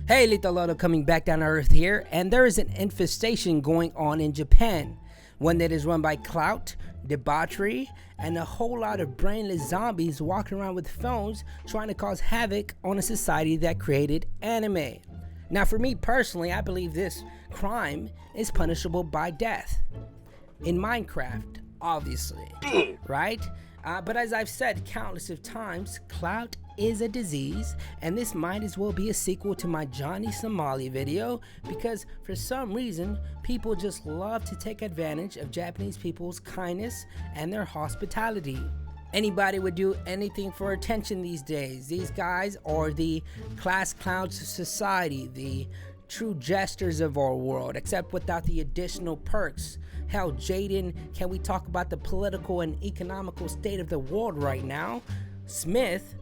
Hey, Lethal Loto coming back down to Earth here, and there is an infestation going on in Japan. One that is run by clout, debauchery, and a whole lot of brainless zombies walking around with phones trying to cause havoc on a society that created anime. Now for me personally, I believe this crime is punishable by death. In Minecraft, obviously, right? But as I've said countless of times, clout is a disease, and this might as well be a sequel to my Johnny Somali video, because for some reason people just love to take advantage of Japanese people's kindness and their hospitality. Anybody would do anything for attention these days. These guys are the class clowns of society, the true jesters of our world, except without the additional perks. Hell, Jaden, can we talk about the political and economical state of the world right now? Smith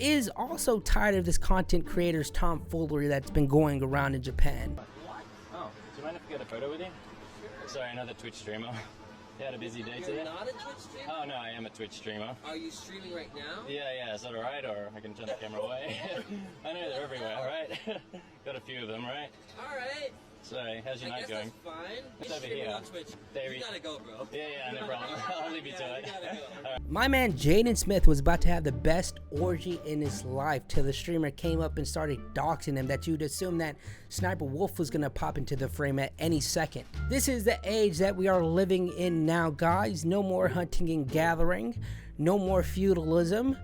is also tired of this content creator's tomfoolery that's been going around in Japan. Oh, do you mind if I get a photo with you? Sorry, another Twitch streamer. You had a busy day today? You're not a Twitch streamer? Oh no, I am a Twitch streamer. Are you streaming right now? Yeah, is that alright? Or I can turn the camera away? I know they're everywhere, right? Got a few of them, right? Alright. Sorry, how's your night going? That's fine. It's You're over streaming here. on Twitch. You gotta go, bro. Yeah, no problem. I'll leave you to it. You gotta go. My man Jaden Smith was about to have the best orgy in his life till the streamer came up and started doxing him that you'd assume that Sniper Wolf was gonna pop into the frame at any second. This is the age that we are living in now, guys. No more hunting and gathering, no more feudalism.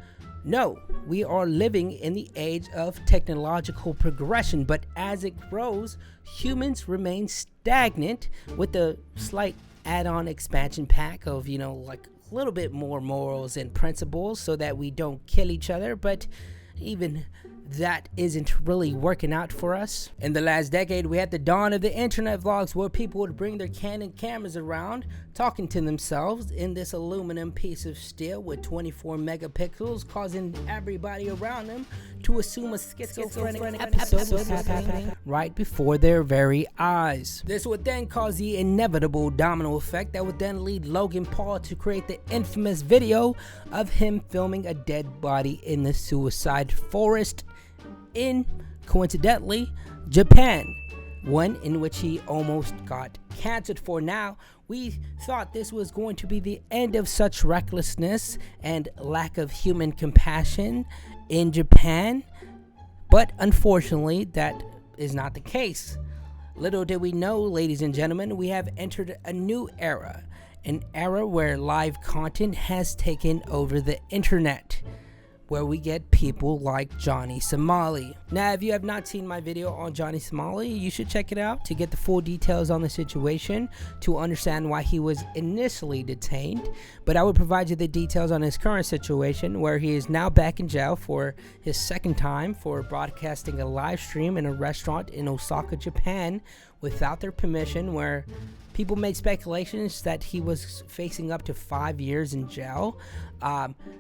No, we are living in the age of technological progression, but as it grows, humans remain stagnant with a slight add-on expansion pack of, like a little bit more morals and principles so that we don't kill each other, but even that isn't really working out for us. In the last decade, we had the dawn of the internet vlogs where people would bring their Canon cameras around, talking to themselves in this aluminum piece of steel with 24 megapixels, causing everybody around them to assume a schizophrenic episode was happening right before their very eyes. This would then cause the inevitable domino effect that would then lead Logan Paul to create the infamous video of him filming a dead body in the suicide forest in, coincidentally, Japan, one in which he almost got canceled for. Now, we thought this was going to be the end of such recklessness and lack of human compassion in Japan, but unfortunately, that is not the case. Little did we know, ladies and gentlemen, we have entered a new era, an era where live content has taken over the internet, where we get people like Johnny Somali. Now, if you have not seen my video on Johnny Somali, you should check it out to get the full details on the situation, to understand why he was initially detained. But I would provide you the details on his current situation, where he is now back in jail for his second time for broadcasting a live stream in a restaurant in Osaka, Japan, without their permission, where people made speculations that he was facing up to 5 years in jail.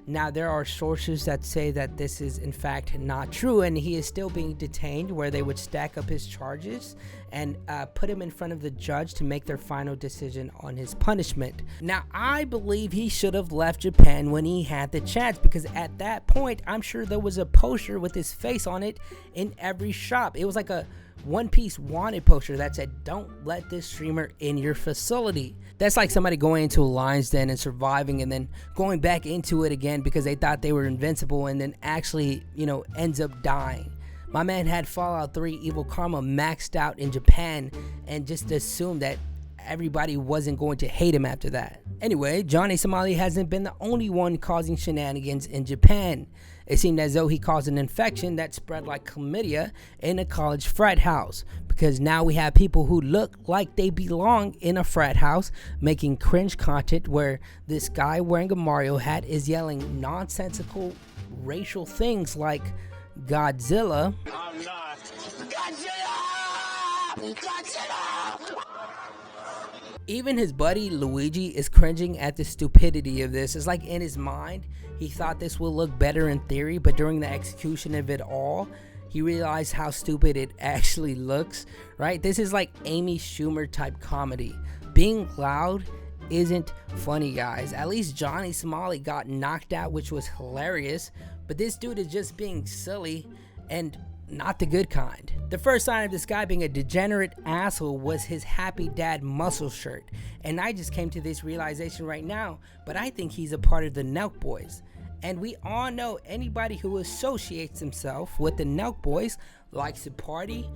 Now, there are sources that say that this is in fact not true, and he is still being detained, where they would stack up his charges and put him in front of the judge to make their final decision on his punishment. Now, I believe he should have left Japan when he had the chance, because at that point, I'm sure there was a poster with his face on it in every shop. It was like a One Piece wanted poster that said, "Don't let this streamer in your facility." That's like somebody going into a lion's den and surviving and then going back into it again because they thought they were invincible and then actually, ends up dying. My man had Fallout 3 Evil Karma maxed out in Japan and just assumed that everybody wasn't going to hate him after that. Anyway, Johnny Somali hasn't been the only one causing shenanigans in Japan. It seemed as though he caused an infection that spread like chlamydia in a college frat house, because now we have people who look like they belong in a frat house making cringe content where this guy wearing a Mario hat is yelling nonsensical racial things like Godzilla. I'm not. Godzilla! Godzilla! Even his buddy Luigi is cringing at the stupidity of this. It's like in his mind, he thought this would look better in theory, but during the execution of it all, he realized how stupid it actually looks, right? This is like Amy Schumer type comedy. Being loud isn't funny, guys. At least Johnny Somali got knocked out, which was hilarious, but this dude is just being silly, and not the good kind. The first sign of this guy being a degenerate asshole was his Happy Dad muscle shirt. And I just came to this realization right now, but I think he's a part of the Nelk Boys. And we all know anybody who associates himself with the Nelk Boys likes to party,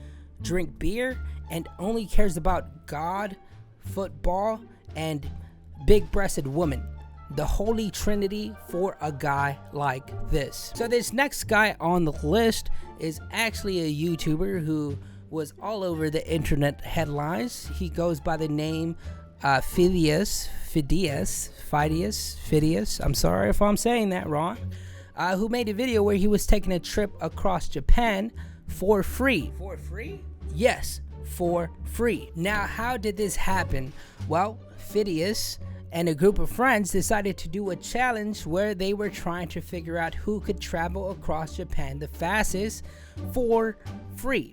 drink beer, and only cares about God, football, and big-breasted women. The holy trinity for a guy like this. So this next guy on the list is actually a YouTuber who was all over the internet headlines. He goes by the name Phidias. I'm sorry if I'm saying that wrong. Who made a video where he was taking a trip across Japan for free. For free? Yes, for free. Now, how did this happen? Well, Phidias and a group of friends decided to do a challenge where they were trying to figure out who could travel across Japan the fastest for free,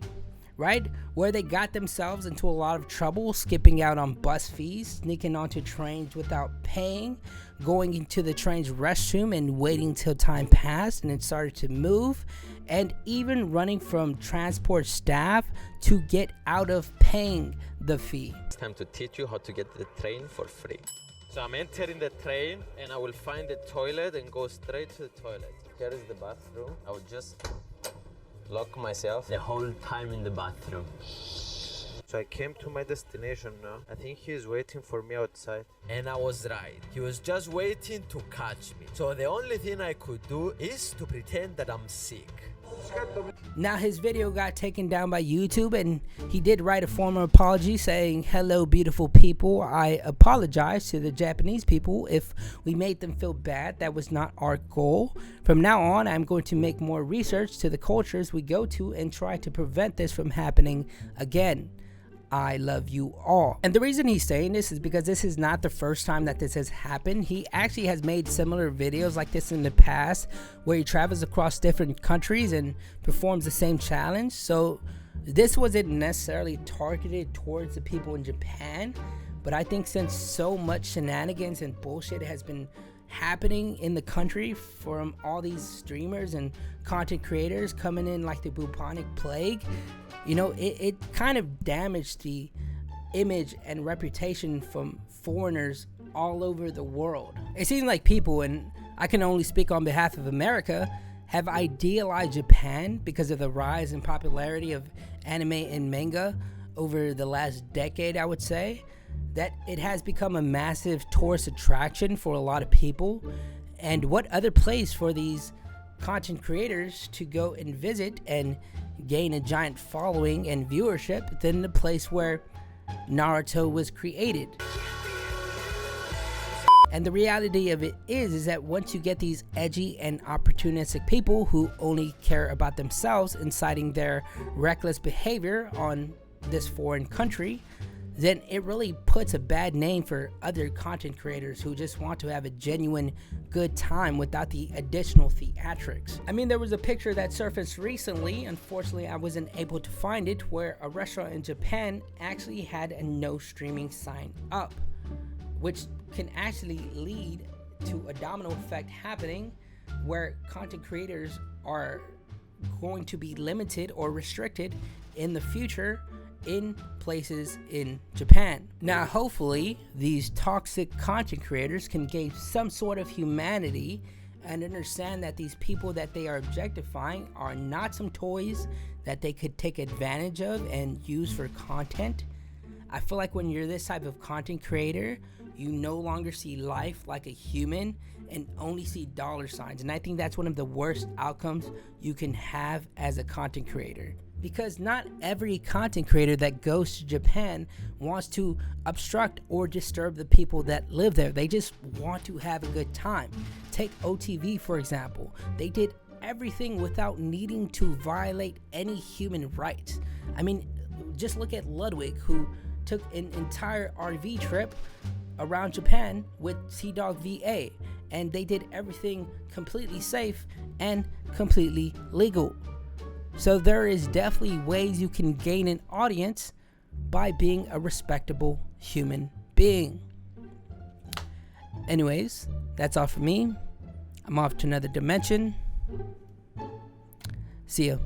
right? Where they got themselves into a lot of trouble, skipping out on bus fees, sneaking onto trains without paying, going into the train's restroom and waiting till time passed and it started to move, and even running from transport staff to get out of paying the fee. It's time to teach you how to get the train for free. So I'm entering the train and I will find the toilet and go straight to the toilet. Here is the bathroom. I will just lock myself the whole time in the bathroom. So I came to my destination now. I think he is waiting for me outside. And I was right. He was just waiting to catch me. So the only thing I could do is to pretend that I'm sick. Now his video got taken down by YouTube and he did write a formal apology saying, "Hello beautiful people, I apologize to the Japanese people if we made them feel bad. That was not our goal. From now on, I'm going to make more research to the cultures we go to and try to prevent this from happening again. I love you all." And the reason he's saying this is because this is not the first time that this has happened. He actually has made similar videos like this in the past where he travels across different countries and performs the same challenge. So this wasn't necessarily targeted towards the people in Japan, but I think since so much shenanigans and bullshit has been happening in the country from all these streamers and content creators coming in like the bubonic plague, you know, it kind of damaged the image and reputation from foreigners all over the world. It seems like people, and I can only speak on behalf of America, have idealized Japan because of the rise in popularity of anime and manga over the last decade, I would say. That it has become a massive tourist attraction for a lot of people. And what other place for these content creators to go and visit and gain a giant following and viewership than the place where Naruto was created? And the reality of it is that once you get these edgy and opportunistic people who only care about themselves, inciting their reckless behavior on this foreign country, then it really puts a bad name for other content creators who just want to have a genuine good time without the additional theatrics. I mean, there was a picture that surfaced recently, unfortunately I wasn't able to find it, where a restaurant in Japan actually had a no streaming sign up, which can actually lead to a domino effect happening where content creators are going to be limited or restricted in the future in places in Japan. Now, hopefully, these toxic content creators can gain some sort of humanity and understand that these people that they are objectifying are not some toys that they could take advantage of and use for content. I feel like when you're this type of content creator, you no longer see life like a human and only see dollar signs. And I think that's one of the worst outcomes you can have as a content creator. Because not every content creator that goes to Japan wants to obstruct or disturb the people that live there. They just want to have a good time. Take OTV, for example. They did everything without needing to violate any human rights. I mean, just look at Ludwig, who took an entire RV trip around Japan with T-Dog VA, and they did everything completely safe and completely legal. So there is definitely ways you can gain an audience by being a respectable human being. Anyways, that's all for me. I'm off to another dimension. See ya.